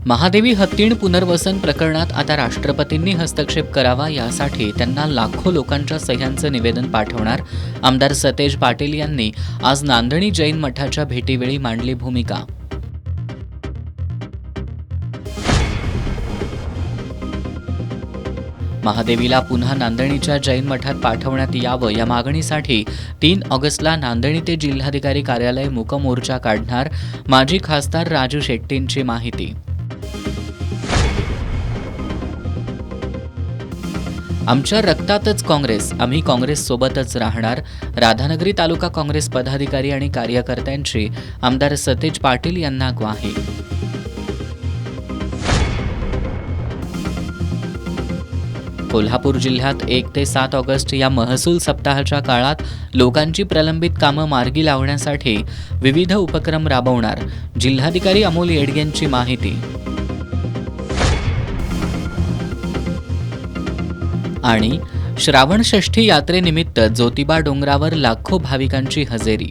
महादेवी हत्तीण पुनर्वसन प्रकरणात आता राष्ट्रपतींनी हस्तक्षेप करावा यासाठी त्यांना लाखो लोकांच्या सह्यांचं निवेदन पाठवणार आमदार सतेज पाटील यांनी आज नांदणी जैन मठाच्या भेटीवेळी मांडली भूमिका। महादेवीला पुन्हा नांदणीच्या जैन मठात पाठवण्यात यावं या मागणीसाठी 3 ऑगस्टला नांदणी ते जिल्हाधिकारी कार्यालय मूक मोर्चा काढणार माजी खासदार राजू शेट्टींची माहिती। आमच्या रक्तातच काँग्रेस, आम्ही काँग्रेस सोबतच राहणार, राधानगरी तालुका काँग्रेस पदाधिकारी आणि कार्यकर्त्यांची आमदार सतेज पाटील यांना ग्वाही। कोल्हापूर जिल्ह्यात 1 ते 7 ऑगस्ट या महसूल सप्ताहाच्या काळात लोकांची प्रलंबित कामं मार्गी लावण्यासाठी विविध उपक्रम राबवणार, जिल्हाधिकारी अमोल येडगेंची माहिती। आणि श्रावण षष्ठी यात्रेनिमित्त ज्योतिबा डोंगरावर लाखो भाविकांची हजेरी।